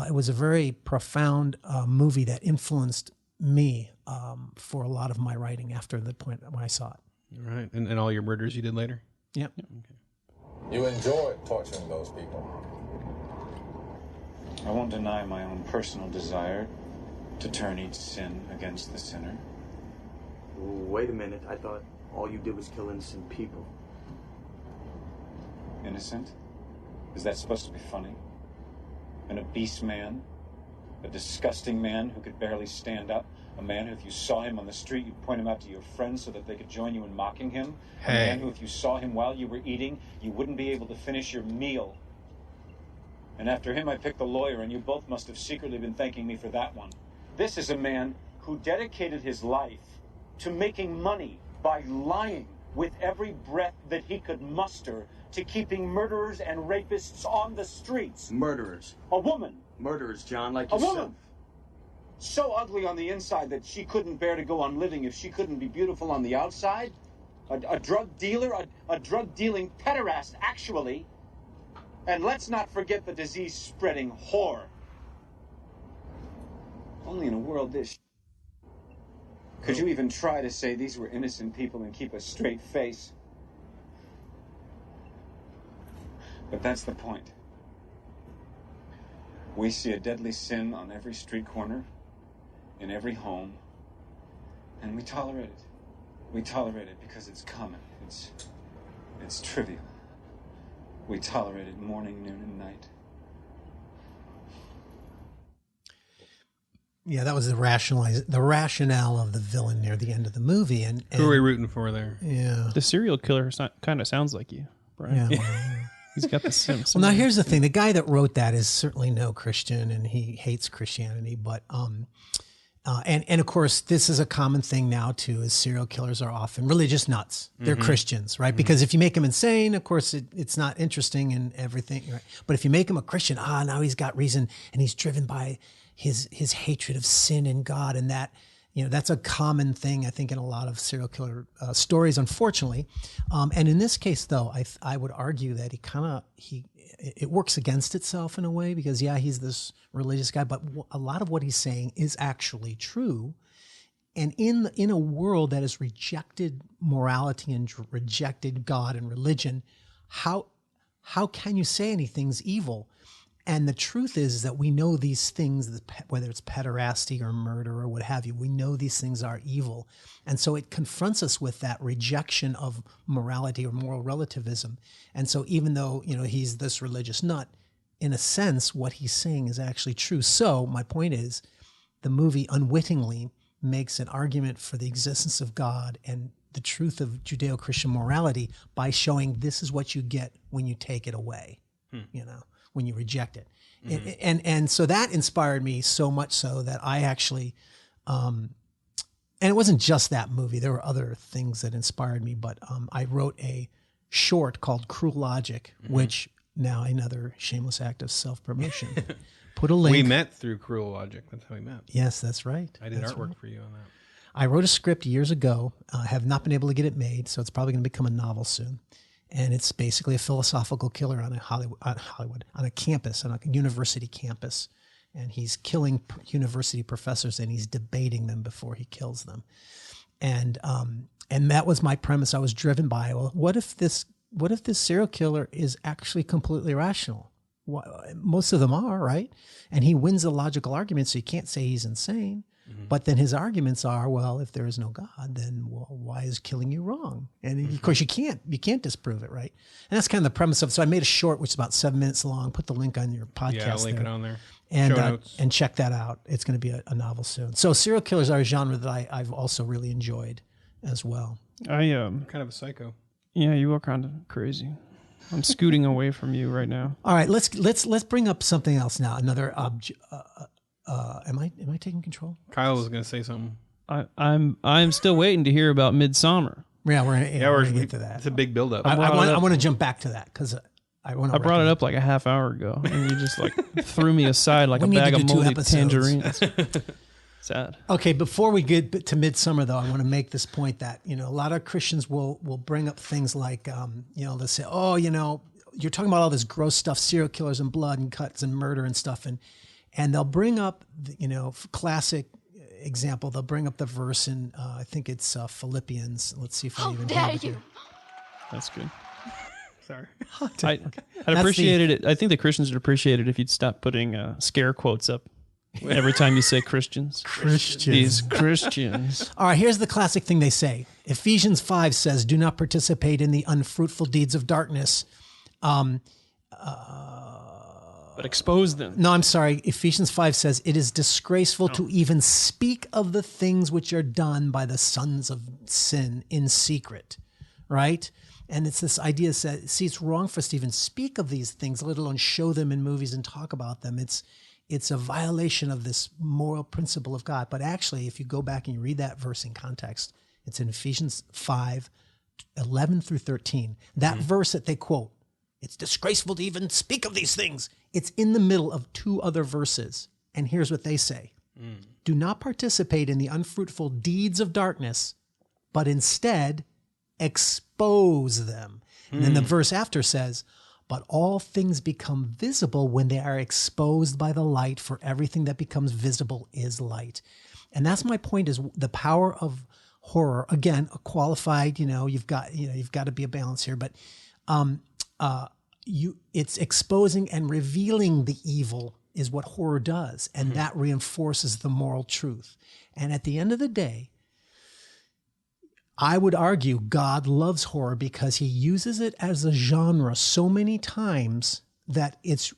It was a very profound movie that influenced me for a lot of my writing after the point when I saw it. All right. And all your murders you did later? Yep. Okay. You enjoyed torturing those people. I won't deny my own personal desire to turn each sin against the sinner. Wait a minute. I thought all you did was kill innocent people. Innocent? Is that supposed to be funny? An obese man? A disgusting man who could barely stand up? A man who, if you saw him on the street, you'd point him out to your friends so that they could join you in mocking him? A man who, if you saw him while you were eating, you wouldn't be able to finish your meal? And after him, I picked the lawyer, and you both must have secretly been thanking me for that one. This is a man who dedicated his life to making money by lying with every breath that he could muster, to keeping murderers and rapists on the streets. Murderers. A woman. Murderers, John, like A yourself. woman. So ugly on the inside that she couldn't bear to go on living if she couldn't be beautiful on the outside. A drug dealer, a drug-dealing pederast, actually. And let's not forget the disease-spreading whore. Only in a world this... Could you even try to say these were innocent people and keep a straight face? But that's the point. We see a deadly sin on every street corner, in every home, and we tolerate it. We tolerate it because it's common. It's trivial. We tolerated morning, noon, and night. Yeah, that was the rationale of the villain near the end of the movie. And who are we rooting for there? Yeah, the serial killer kind of sounds like you, Brian. Yeah, well, he's got the Sims. Well, now here's the thing: the guy that wrote that is certainly no Christian, and he hates Christianity. But and of course, this is a common thing now too. Is serial killers are often religious nuts. They're Christians, right? Because if you make them insane, of course, it's not interesting and everything. Right? But if you make him a Christian, now he's got reason, and he's driven by his hatred of sin and God, and that, that's a common thing, I think, in a lot of serial killer stories, unfortunately. And in this case, though, I would argue that it works against itself in a way, because he's this religious guy, but a lot of what he's saying is actually true. And in a world that has rejected morality and rejected God and religion, how can you say anything's evil? And the truth is that we know these things, whether it's pederasty or murder or what have you, we know these things are evil. And so it confronts us with that rejection of morality or moral relativism. And so even though, he's this religious nut, in a sense, what he's saying is actually true. So my point is, the movie unwittingly makes an argument for the existence of God and the truth of Judeo-Christian morality by showing this is what you get when you take it away, when you reject it. And so that inspired me so much so that I actually, and it wasn't just that movie, there were other things that inspired me, but I wrote a short called Cruel Logic, which now another shameless act of self-promotion. Put a link. We met through Cruel Logic. That's how we met. Yes, that's right. I did artwork for you on that. I wrote a script years ago. Have not been able to get it made, so it's probably going to become a novel soon. And it's basically a philosophical killer on a campus, on a university campus. And he's killing university professors, and he's debating them before he kills them. And that was my premise. I was driven by, well, what if this serial killer is actually completely rational? Most of them are, right? And he wins the logical argument, so you can't say he's insane. But then his arguments are, well, if there is no God, then why is killing you wrong? And of course you can't disprove it, right? And that's kind of the premise of it. So I made a short, which is about 7 minutes long. Put the link on your podcast. Yeah, I'll link it on there. And check that out. It's going to be a novel soon. So serial killers are a genre that I've also really enjoyed as well. Kind of a psycho. Yeah, you are kind of crazy. I'm scooting away from you right now. All right, let's bring up something else now. Another am I taking control? Kyle was going to say something. I'm still waiting to hear about Midsommar. Yeah, we're going to get to that. It's a big buildup. I want to jump back to that because I brought it up like a half hour ago, and you just threw me aside like a bag of moldy tangerines. Sad. Okay, before we get to Midsommar, though, I want to make this point that a lot of Christians will bring up things like they'll say, you're talking about all this gross stuff, serial killers and blood and cuts and murder and stuff, and they'll bring up, classic example. They'll bring up the verse in, I think it's Philippians. Let's see if I even have it here. That's good. Sorry. I'd appreciated it. I think the Christians would appreciate it if you'd stop putting scare quotes up every time you say Christians. These Christians. All right, here's the classic thing they say. Ephesians 5 says, do not participate in the unfruitful deeds of darkness. But expose them. No, I'm sorry. Ephesians 5 says, it is disgraceful to even speak of the things which are done by the sons of sin in secret, right? And it's this idea that, it's wrong for us to even speak of these things, let alone show them in movies and talk about them. It's a violation of this moral principle of God. But actually, if you go back and you read that verse in context, it's in Ephesians 5, 11 through 13. That verse that they quote, it's disgraceful to even speak of these things. It's in the middle of two other verses. And here's what they say. Do not participate in the unfruitful deeds of darkness, but instead expose them. And then the verse after says, but all things become visible when they are exposed by the light, for everything that becomes visible is light. And that's my point, is the power of horror. Again, a qualified, you've got to be a balance here, but it's exposing and revealing the evil is what horror does, and that reinforces the moral truth. And at the end of the day, I would argue God loves horror because he uses it as a genre so many times that it's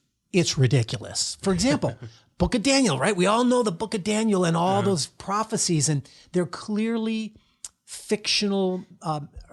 ridiculous. For example, Book of Daniel, right? We all know the Book of Daniel and all those prophecies, and they're clearly fictional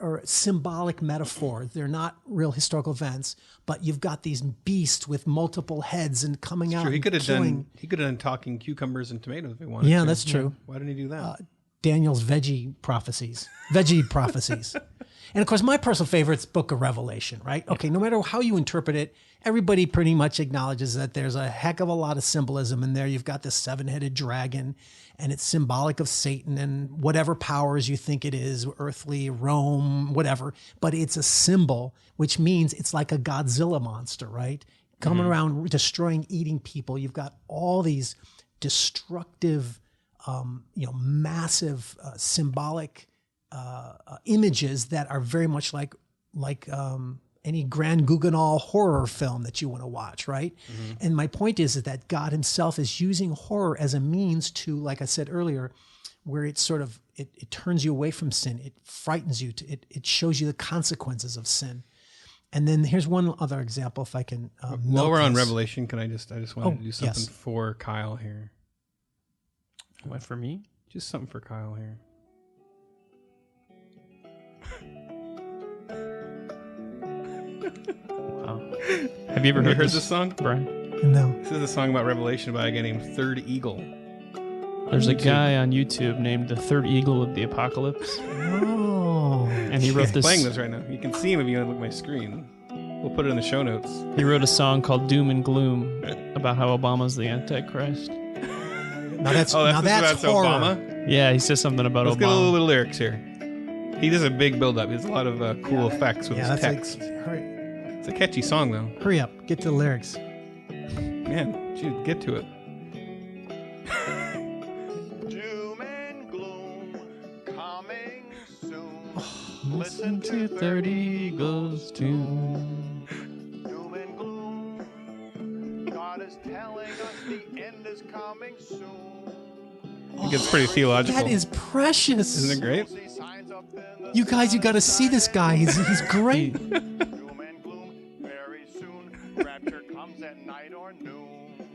or symbolic metaphors. They're not real historical events, but you've got these beasts with multiple heads and coming out. He could have done talking cucumbers and tomatoes if he wanted. Yeah, that's true. Why didn't he do that? Daniel's veggie prophecies. And of course, my personal favorite is Book of Revelation, right? Okay, no matter how you interpret it, everybody pretty much acknowledges that there's a heck of a lot of symbolism in there. You've got this 7-headed dragon, and it's symbolic of Satan and whatever powers you think it is, earthly, Rome, whatever. But it's a symbol, which means it's like a Godzilla monster, right? Coming around, destroying, eating people. You've got all these destructive, massive, symbolic images that are very much like any Grand Guignol horror film that you want to watch, right? And my point is that God himself is using horror as a means to, like I said earlier, where it sort of, it turns you away from sin. It frightens you. It shows you the consequences of sin. And then here's one other example, if I can. While we're on Revelation, I just wanted to do something for Kyle here. What, for me? Just something for Kyle here. Wow. Have you ever heard this song, Brian? No. This is a song about Revelation by a guy named Third Eagle. There's a guy on YouTube named the Third Eagle of the Apocalypse. Oh. And he wrote this. Playing this right now. You can see him if you want to look at my screen. We'll put it in the show notes. He wrote a song called Doom and Gloom about how Obama's the Antichrist. Now that's horror. Obama? Yeah, he says something about Let's Obama. get a little bit of lyrics here. He does a big build-up. He has a lot of cool effects with his text. It's a catchy song, though. Hurry up. Get to the lyrics. Man, dude, get to it. Doom and gloom coming soon. Listen to Third Eagle's tune. Doom and gloom. God is telling us the end is coming soon. It gets pretty theological. That is precious. Isn't it great? You guys, you got to see this guy. He's great.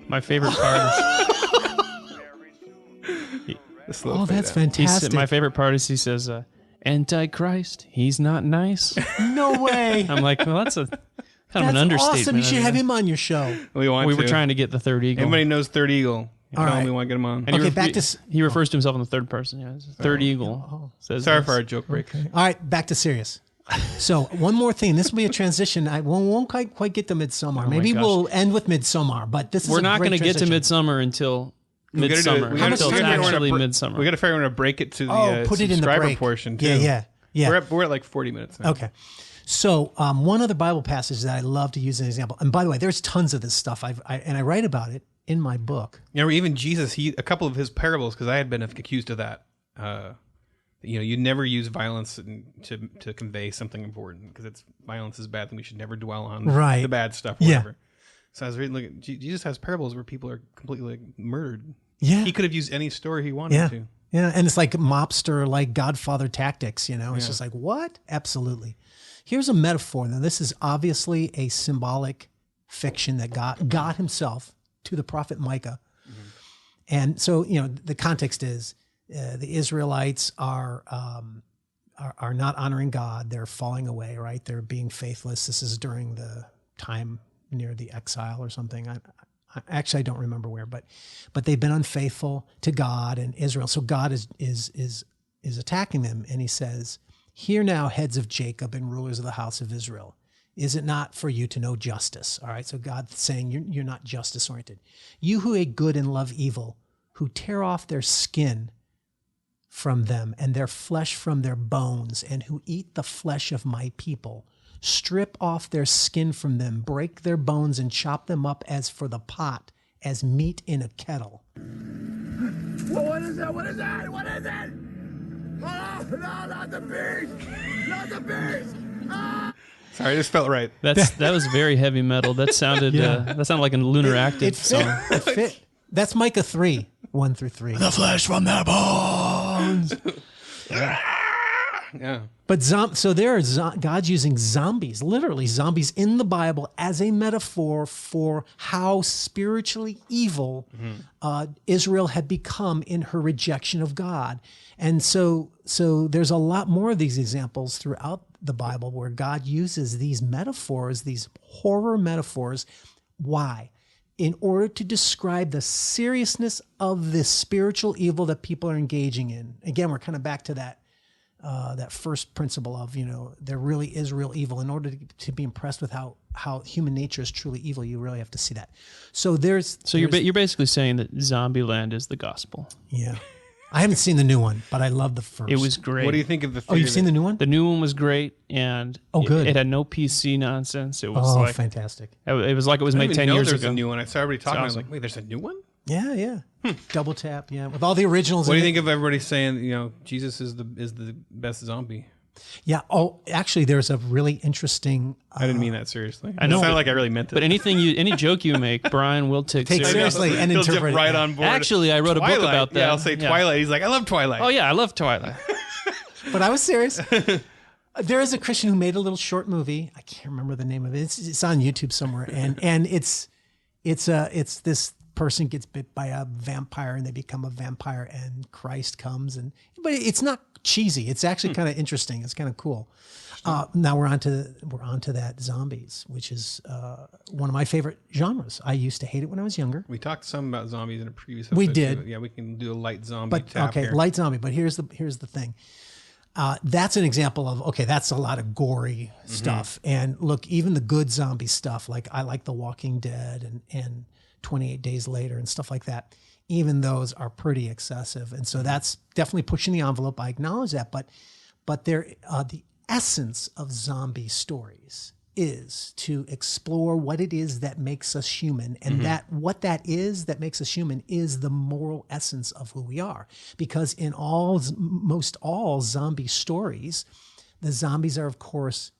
My favorite part is... that's fantastic. My favorite part is he says, Antichrist, he's not nice. No way. I'm like, well, that's kind of an understatement. Awesome. You should have him on your show. We were trying to get the Third Eagle. Anybody knows Third Eagle? All right. We want to get him on. And he refers to himself in the third person. Yeah, Third Eagle. Says Sorry for our joke break. Okay. All right, back to serious. So one more thing. This will be a transition. I won't quite get to Midsommar. Maybe we'll end with Midsommar, but this is We're not going to get to Midsommar until Midsommar. Until it's actually Midsommar. We got to figure out how to break it to the put it in the break portion too. Yeah. We're at like 40 minutes now. Okay. So one other Bible passage that I love to use as an example, and by the way, there's tons of this stuff. I write about it in my book. Even Jesus, a couple of his parables, because I had been accused of that. You never use violence to convey something important, because violence is bad, and we should never dwell on the bad stuff. Whatever. So I was reading, Jesus has parables where people are completely murdered. Yeah, he could have used any story he wanted to. Yeah, and it's like mobster, like Godfather tactics. It's just like, what? Absolutely. Here's a metaphor. Now, this is obviously a symbolic fiction that God himself to the prophet Micah. And so, the context is the Israelites are not honoring God. They're falling away, right? They're being faithless. This is during the time near the exile or something. I don't remember where, but they've been unfaithful to God and Israel. So God is attacking them, and he says, "Hear now, heads of Jacob and rulers of the house of Israel. Is it not for you to know justice?" All right, so God's saying you're not justice-oriented. "You who hate good and love evil, who tear off their skin from them and their flesh from their bones, and who eat the flesh of my people, strip off their skin from them, break their bones and chop them up as for the pot, as meat in a kettle." Well, what is that? What is that? What is it? Oh, no, not the beast! Not the beast! Ah! Sorry, I just felt right. That was very heavy metal. That sounded like a Lunar Active song. It fit. That's Micah 3, 1 through 3. The flesh from their bones. Yeah. But so there are God's using zombies, literally zombies in the Bible as a metaphor for how spiritually evil Israel had become in her rejection of God. And so there's a lot more of these examples throughout the Bible where God uses these metaphors, these horror metaphors. Why? In order to describe the seriousness of this spiritual evil that people are engaging in. Again, we're kind of back to that first principle of, there really is real evil. In order to be impressed with how human nature is truly evil, you really have to see that. So you're basically saying that Zombieland is the gospel. Yeah. I haven't seen the new one, but I love the first. It was great. What do you think of the Oh, you've seen the new one? The new one was great, and good. It had no PC nonsense. It was fantastic. It was like it was made 10 years ago. There's a new one. I saw everybody talking. Awesome. I was like, wait, there's a new one? Yeah. Double tap, yeah. With all the originals. What do you think of everybody saying, Jesus is the best zombie? Yeah. Oh, actually, there's a really interesting. I didn't mean that seriously. I know. It sounded like I really meant it. But any joke you make, Brian will take seriously and He'll interpret jump right on board. Actually, I wrote a book about that. Yeah, I'll say Twilight. He's like, I love Twilight. Oh yeah, I love Twilight. But I was serious. There is a Christian who made a little short movie. I can't remember the name of it. It's on YouTube somewhere, and it's this person gets bit by a vampire and they become a vampire and Christ comes but it's not cheesy. It's actually kind of interesting. It's kind of cool. Now we're on to that zombies, which is one of my favorite genres. I used to hate it when I was younger. We talked some about zombies in a previous episode. We did. Yeah, we can do a light zombie tap here. Light zombie. But here's the thing. That's an example of, that's a lot of gory stuff. And look, even the good zombie stuff, like I like The Walking Dead and 28 Days Later and stuff like that, even those are pretty excessive. And so that's definitely pushing the envelope. I acknowledge that. But the essence of zombie stories is to explore what it is that makes us human. And what that is that makes us human is the moral essence of who we are. Because in most all zombie stories, the zombies are, of course,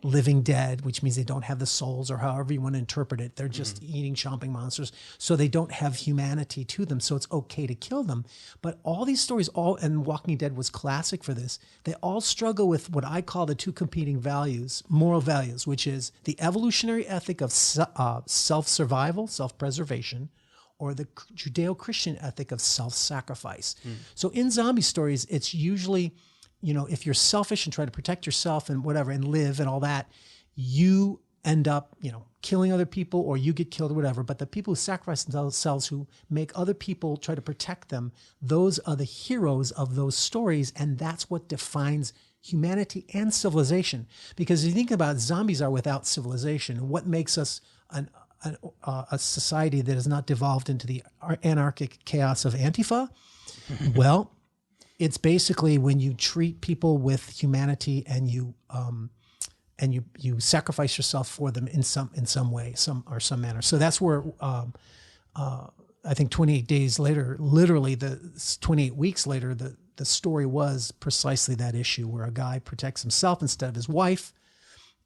living dead, which means they don't have the souls, or however you want to interpret it. They're just eating, chomping monsters. So they don't have humanity to them. So it's okay to kill them. But all these stories, and Walking Dead was classic for this, they all struggle with what I call the two competing values, moral values, which is the evolutionary ethic of self-survival, self-preservation, or the Judeo-Christian ethic of self-sacrifice. So in zombie stories, it's usually, if you're selfish and try to protect yourself and whatever and live and all that, you end up, killing other people or you get killed or whatever. But the people who sacrifice themselves, who make other people try to protect them, those are the heroes of those stories. And that's what defines humanity and civilization. Because if you think about it, zombies are without civilization. What makes us a society that has not devolved into the anarchic chaos of Antifa? Well, it's basically when you treat people with humanity and you sacrifice yourself for them in some way, some manner. So that's where I think 28 days later, literally 28 weeks later, the story was precisely that issue where a guy protects himself instead of his wife,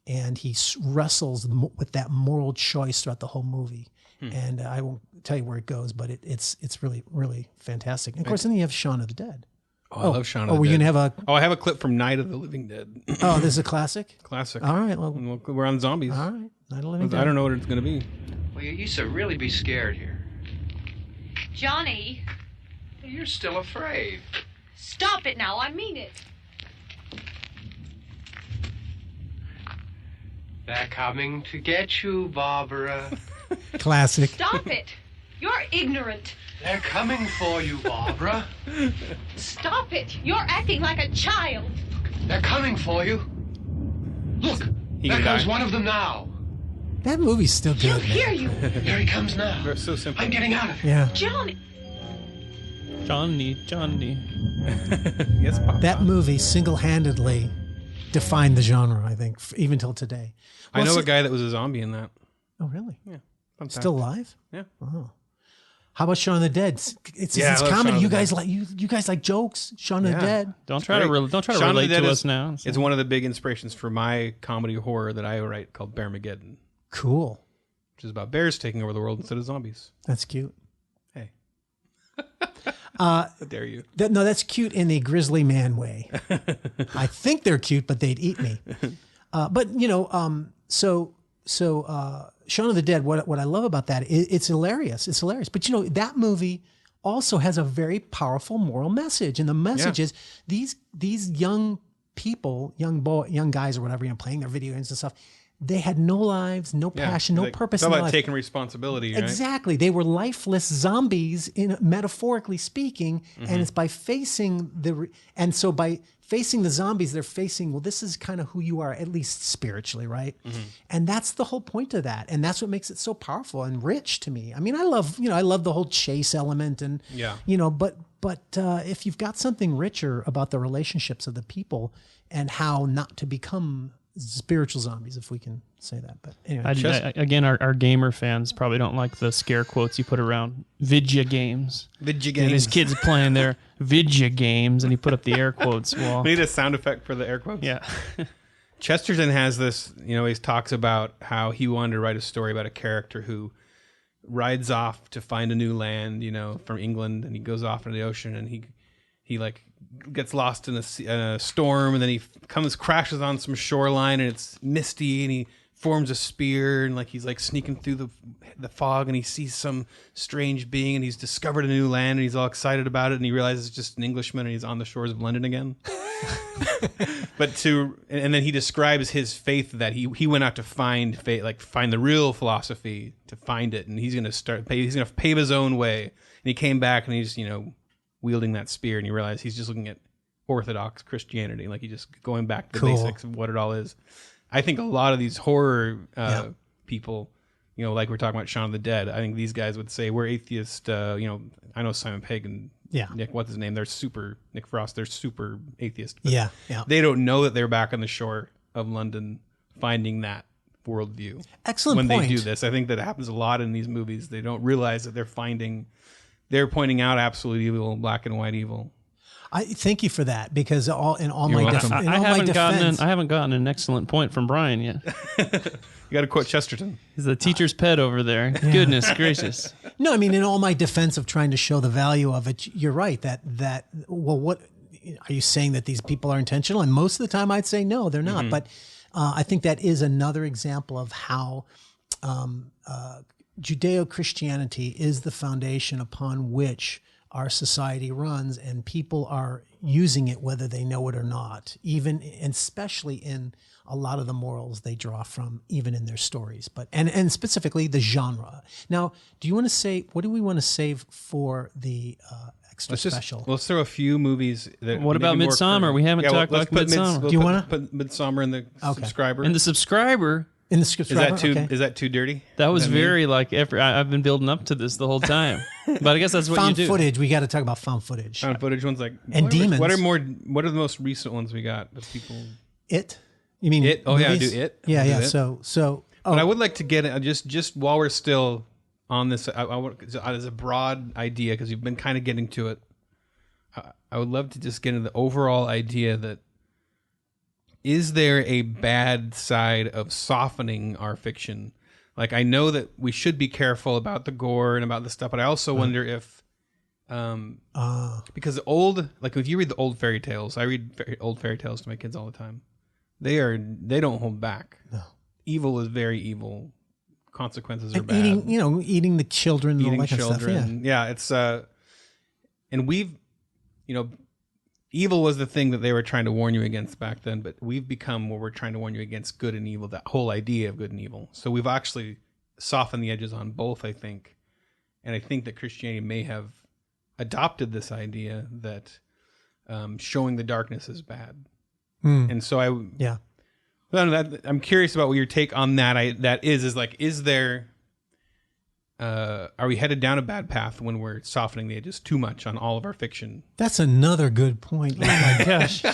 and he wrestles with that moral choice throughout the whole movie. And I won't tell you where it goes, but it's really, really fantastic. And of course, then you have Shaun of the Dead. I love Shaun of the Dead. Were you going to have I have a clip from Night of the Living Dead. Oh, this is a classic? Classic. All right. Well, we're on zombies. All right. Night of the Living Dead. I don't know what it's going to be. Well, you used to really be scared here. Johnny. You're still afraid. Stop it now. I mean it. They're coming to get you, Barbara. Classic. Stop it. You're ignorant. They're coming for you, Barbara. Stop it. You're acting like a child. They're coming for you. Look, there comes one of them now. That movie's still good. He'll hear you. Here he comes now. They're so simple. I'm getting out of here. Yeah. Johnny. Yes, Papa. That movie single-handedly defined the genre, I think, even till today. Well, I know a guy that was a zombie in that. Oh, really? Yeah. Still alive? Yeah. Oh. How about Shaun of the Dead? It's comedy. You guys like jokes. Shaun of the Dead. Don't try to relate to us now. It's one of the big inspirations for my comedy horror that I write called Bearmageddon. Cool. Which is about bears taking over the world instead of zombies. That's cute. Hey. How dare you? No, that's cute in a grizzly man way. I think they're cute, but they'd eat me. But so Shaun of the Dead. What I love about that, it's hilarious. It's hilarious. But that movie also has a very powerful moral message, and the message is these young people, young guys or whatever, playing their video games and stuff. They had no lives, no passion, no purpose. It's all in about life. taking responsibility, right? Exactly. They were lifeless zombies, metaphorically speaking, and it's by facing by facing the zombies, they're facing, well, this is kind of who you are, at least spiritually, right? And that's the whole point of that, and that's what makes it so powerful and rich to me. I mean, I love the whole chase element, and but if you've got something richer about the relationships of the people and how not to become spiritual zombies, if we can say that. But anyway, again, our gamer fans probably don't like the scare quotes you put around vidya games. Vidya games. And his kids playing their vidya games, and he put up the air quotes. Well, we need a sound effect for the air quotes. Yeah. Chesterton has this. He talks about how he wanted to write a story about a character who rides off to find a new land, from England, and he goes off into the ocean, and he gets lost in a storm, and then he crashes on some shoreline, and it's misty, and he forms a spear, and he's sneaking through the fog, and he sees some strange being, and he's discovered a new land, and he's all excited about it, and he realizes it's just an Englishman, and he's on the shores of London again. And then he describes his faith that he went out to find the real philosophy, to find it, and he's going to pave his own way, and he came back, and he's wielding that spear, and you realize he's just looking at Orthodox Christianity, he's just going back to the basics of what it all is. I think a lot of these horror people, like we're talking about Shaun of the Dead, I think these guys would say we're atheist. I know Simon Pegg and Nick, what's his name? Nick Frost. They're super atheist. Yeah. They don't know that they're back on the shore of London finding that worldview. Excellent when point. They do this. I think that happens a lot in these movies. They don't realize that they're pointing out absolute evil, black and white evil. I thank you for that, because I haven't gotten an excellent point from Brian yet. You got to quote Chesterton. He's the teacher's pet over there. Yeah. Goodness gracious. No, I mean, in all my defense of trying to show the value of it, you're right. What are you saying, that these people are intentional? And most of the time, I'd say no, they're not. But I think that is another example of how Judeo-Christianity is the foundation upon which our society runs, and people are using it whether they know it or not, even and especially in a lot of the morals they draw from, even in their stories, and specifically the genre. Now, do you want to say, what do we want to save for the extra special? Let's throw a few movies. What about Midsommar? We haven't talked about Midsommar. Do you want to put Midsommar in the subscriber? In the subscriber. In the subscriber. Is that too dirty? That was very I've been building up to this the whole time, but I guess that's what found you do. footage. We got to talk about found footage. Found footage ones and demons. What are the most recent ones we got? That people. It. You mean It? Oh movies? yeah, do It. Yeah, yeah. It. So. But I would like to get just while we're still on this, as a broad idea, because you've been kind of getting to it. I would love to just get into the overall idea that, is there a bad side of softening our fiction? I know that we should be careful about the gore and about the stuff, but I also wonder if, because if you read the old fairy tales, I read old fairy tales to my kids all the time. They don't hold back. No. Evil is very evil. Consequences are bad. Eating the children, and all that kind of stuff. Yeah, it's and we've, evil was the thing that they were trying to warn you against back then, but we've become where we're trying to warn you against good and evil, that whole idea of good and evil. So we've actually softened the edges on both, I think. And I think that Christianity may have adopted this idea that showing the darkness is bad. And so I'm curious about what your take on that is there, are we headed down a bad path when we're softening the edges too much on all of our fiction? That's another good point. Oh my gosh.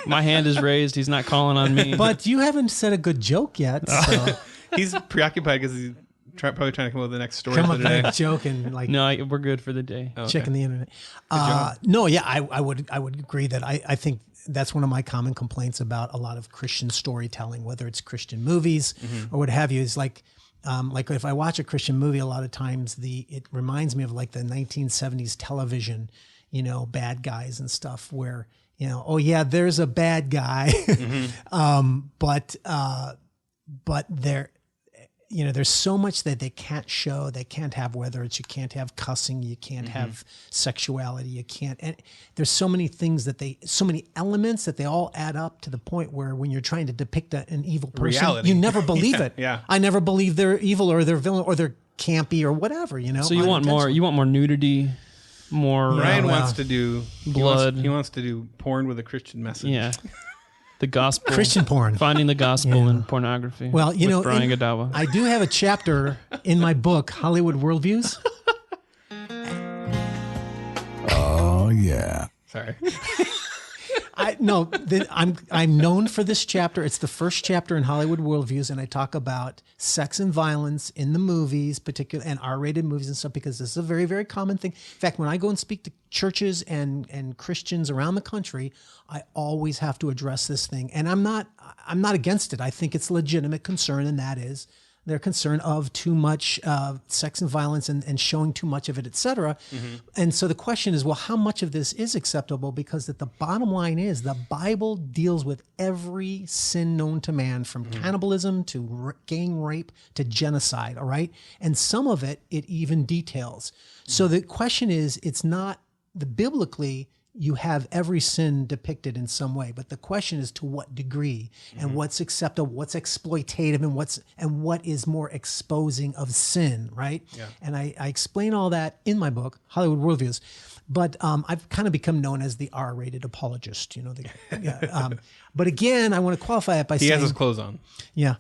My hand is raised. He's not calling on me. But you haven't said a good joke yet. So. He's preoccupied because he's probably trying to come up with the next story. Come up with a joke and no, we're good for the day. Checking the internet. I would agree that I think that's one of my common complaints about a lot of Christian storytelling, whether it's Christian movies or what have you, is Like if I watch a Christian movie, a lot of times it reminds me of like the 1970s television, bad guys and stuff where, oh yeah, there's a bad guy. But there's so much that they can't show, they can't have, whether it's you can't have cussing, you can't have sexuality, you can't, and there's so many things so many elements that they all add up to the point where when you're trying to depict an evil person, Reality. you never believe it. Yeah. I never believe they're evil or they're villain or they're campy or whatever, So you want more nudity, more... Ryan wants to do blood. He wants to do porn with a Christian message. Yeah. The gospel. Christian porn. Finding the gospel in pornography. Well, with Brian Godawa. I do have a chapter in my book, Hollywood Worldviews. Oh, yeah. Sorry. I'm known for this chapter. It's the first chapter in Hollywood Worldviews, and I talk about sex and violence in the movies, particularly, and R-rated movies and stuff, because this is a very, very common thing. In fact, when I go and speak to churches and Christians around the country, I always have to address this thing. And I'm not against it. I think it's a legitimate concern, and that is their concern of too much sex and violence and showing too much of it, et cetera. And so the question is, well, how much of this is acceptable? Because the bottom line is the Bible deals with every sin known to man, from cannibalism to gang rape to genocide, all right? And some of it even details. So the question is, it's not biblically, you have every sin depicted in some way, but the question is to what degree and what's acceptable, what's exploitative, and what is more exposing of sin, right? Yeah. And I explain all that in my book, Hollywood Worldviews. But I've kind of become known as the R-rated apologist, but again, I want to qualify it by saying he has his clothes on. Yeah.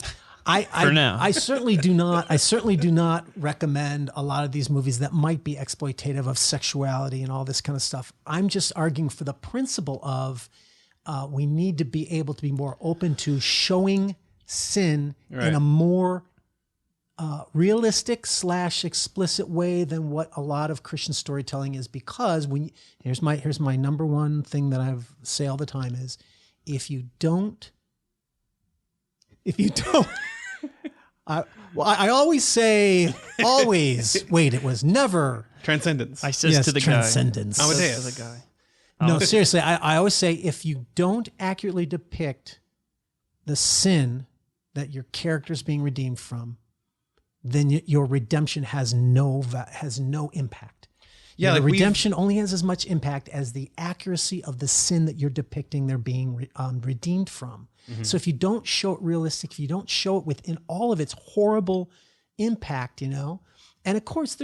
For now. I certainly do not recommend a lot of these movies that might be exploitative of sexuality and all this kind of stuff. I'm just arguing for the principle of we need to be able to be more open to showing sin in a more realistic / explicit way than what a lot of Christian storytelling is. Because here's my number one thing that I say all the time is, if you don't I always say, wait, it was never. Transcendence. I says to the transcendence. guy. Amadeus. To the guy. No, seriously, I always say, if you don't accurately depict the sin that your character's being redeemed from, then your redemption has no impact. Yeah, the redemption only has as much impact as the accuracy of the sin that you're depicting they're being redeemed from. So if you don't show it realistic, if you don't show it within all of its horrible impact, and of course,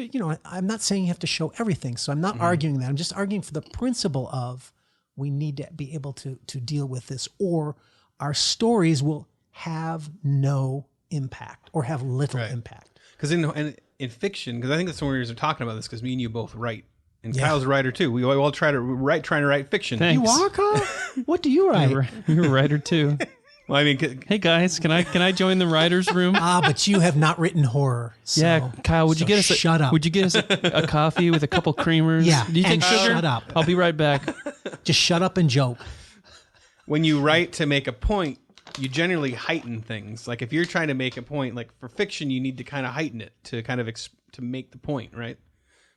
I'm not saying you have to show everything. So I'm not arguing that. I'm just arguing for the principle of we need to be able to deal with this, or our stories will have no impact or have little impact. Because in fiction, because I think that's when we were talking about this, because me and you both write. And Kyle's a writer too. We all trying to write fiction. Thanks. You are, Kyle? What do you write? You're a writer too. Well, I mean, hey guys, can I join the writers' room? But you have not written horror. So, yeah, Kyle, would you get us? Shut up. Would you get us a coffee with a couple creamers? Yeah. Do you take sugar? Shut up. I'll be right back. Just shut up and joke. When you write to make a point, you generally heighten things. Like if you're trying to make a point, like for fiction, you need to kind of heighten it to kind of to make the point, right?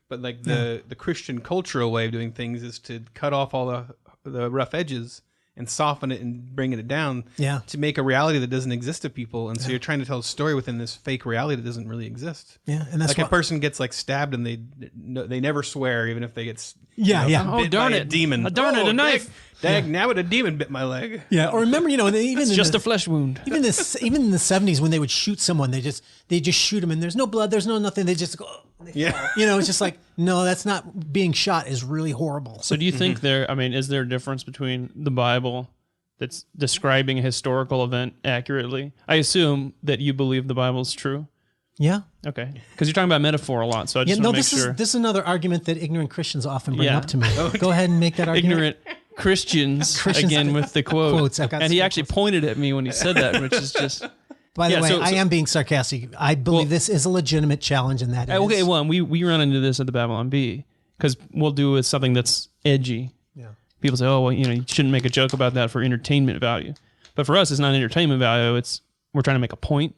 But like the Christian cultural way of doing things is to cut off all the rough edges and soften it and bringing it down to make a reality that doesn't exist to people. And so you're trying to tell a story within this fake reality that doesn't really exist. Yeah, and that's like a person gets like stabbed and they never swear, even if they get oh darn it, a demon. Darn it, a knife. Now a demon bit my leg. Yeah, or remember, even it's just a flesh wound. Even in the 70s when they would shoot someone, they just shoot them and there's no blood, there's no nothing. They just go. It's just like, no, that's not, being shot is really horrible. So do you think is there a difference between the Bible that's describing a historical event accurately? I assume that you believe the Bible is true. Yeah. Okay. Because you're talking about metaphor a lot, so I just want to make sure. This is another argument that ignorant Christians often bring up to me. Go ahead and make that argument. Ignorant Christians again with the quotes. And he actually pointed at me when he said that, which is just... By the way, I am being sarcastic. I believe this is a legitimate challenge in that. Okay, well, we run into this at the Babylon Bee because we'll do with something that's edgy. Yeah. People say, oh, well, you shouldn't make a joke about that for entertainment value. But for us, it's not entertainment value. We're trying to make a point,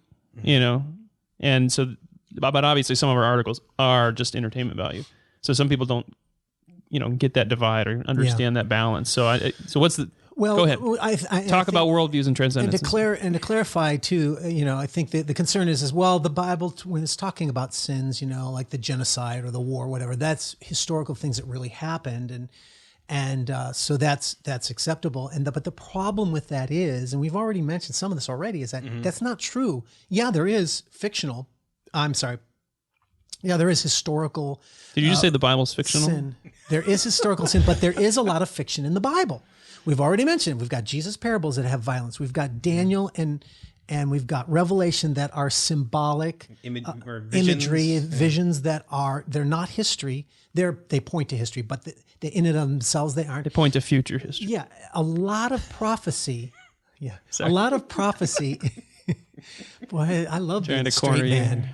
And so, but obviously some of our articles are just entertainment value. So some people don't, get that divide or understand that balance. So what's the... Well, go ahead. Talk about worldviews and transcendence. And to clarify too, I think that the concern is well, the Bible, when it's talking about sins, like the genocide or the war, whatever, that's historical things that really happened, and so that's acceptable. But the problem with that is, and we've already mentioned some of this already, is that that's not true. Yeah, there is fictional. I'm sorry. Yeah, there is historical. Did you just say the Bible's fictional? Sin. There is historical sin, but there is a lot of fiction in the Bible. We've already mentioned, we've got Jesus parables that have violence. We've got Daniel and we've got Revelation that are symbolic imagery, visions that they're not history. They point to history, but they in and of themselves, they aren't. They point to future history. Yeah. A lot of prophecy. Yeah. Sorry. A lot of prophecy. Boy, I love being a straight man.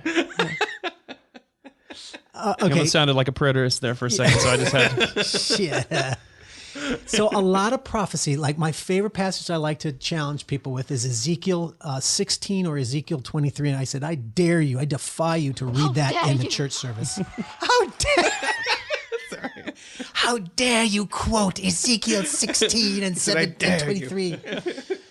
Okay. You almost sounded like a preterist there for a second, so I just had to. Shit. So a lot of prophecy, like my favorite passage I like to challenge people with is Ezekiel 16 or Ezekiel 23. And I said, I dare you, I defy you to read that in the church service. How dare you quote Ezekiel 16 and 23.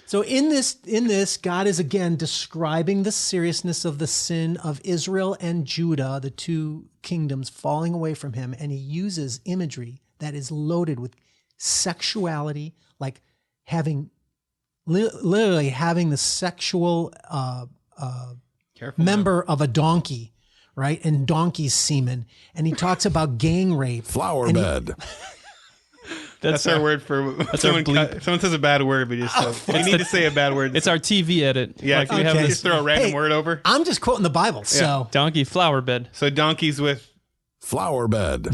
So in this, God is again describing the seriousness of the sin of Israel and Judah, the two kingdoms falling away from him. And he uses imagery that is loaded with sexuality, like literally having the sexual member of a donkey, right? And donkey's semen. And he talks about gang rape. Flower bed. That's our word for someone says a bad word, we just we need to say a bad word. It's our TV edit. Yeah, like we have just throw a random word over. I'm just quoting the Bible. So donkey, flower bed. So donkeys with flower bed.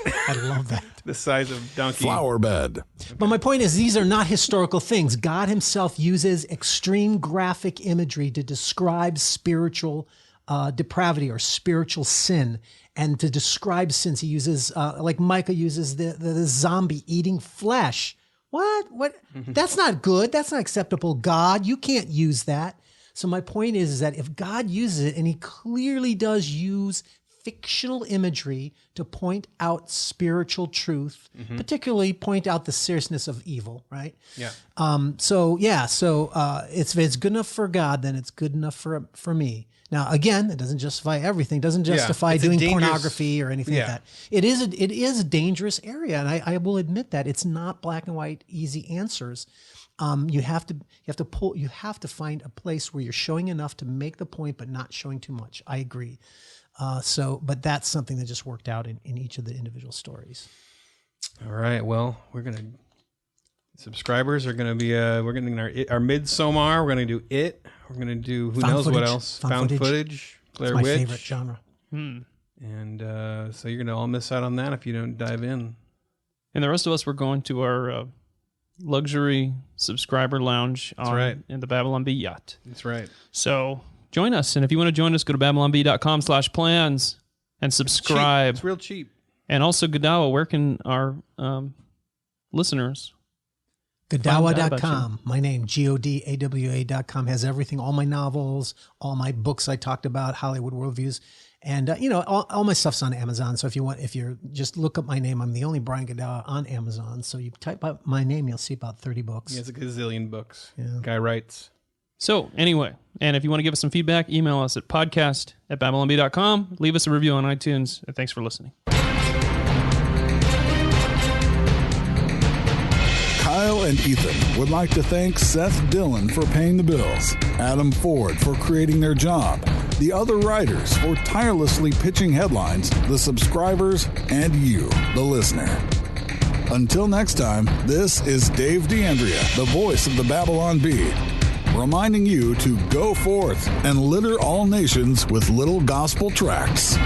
I love that. The size of donkey. Flower bed. But my point is, these are not historical things. God himself uses extreme graphic imagery to describe spiritual depravity or spiritual sin. And to describe sins, he uses, like Micah uses the zombie eating flesh. What? That's not good. That's not acceptable. God, you can't use that. So my point is that if God uses it, and he clearly does use fictional imagery to point out spiritual truth, particularly point out the seriousness of evil, right? Yeah. So if it's good enough for God, then it's good enough for me. Now, again, it doesn't justify everything. It doesn't justify doing pornography or anything like that. It is a dangerous area, and I will admit that it's not black and white, easy answers. You have to find a place where you're showing enough to make the point, but not showing too much. I agree. But that's something that just worked out in each of the individual stories. All right. Well, subscribers are going to be, we're going to our Midsommar. We're going to do It. We're going to do who knows what else. Found footage. Blair Witch. My favorite genre. And so you're going to all miss out on that if you don't dive in. And the rest of us, we're going to our luxury subscriber lounge in the Babylon Bee yacht. That's right. So join us. And if you want to join us, go to babylonbee.com/plans and subscribe. It's real cheap. And also, Godawa, where can our listeners? Godawa.com. My name, GODAWA.com, has everything, all my novels, all my books I talked about, Hollywood worldviews. And, all my stuff's on Amazon. So if you're just look up my name, I'm the only Brian Godawa on Amazon. So you type out my name, you'll see about 30 books. Yeah, it's a gazillion books. Yeah. Guy writes. So anyway, and if you want to give us some feedback, email us at podcast@babylonbee.com. Leave us a review on iTunes. And thanks for listening. Kyle and Ethan would like to thank Seth Dillon for paying the bills, Adam Ford for creating their job, the other writers for tirelessly pitching headlines, the subscribers, and you, the listener. Until next time, this is Dave D'Andrea, the voice of the Babylon Bee, reminding you to go forth and litter all nations with little gospel tracts.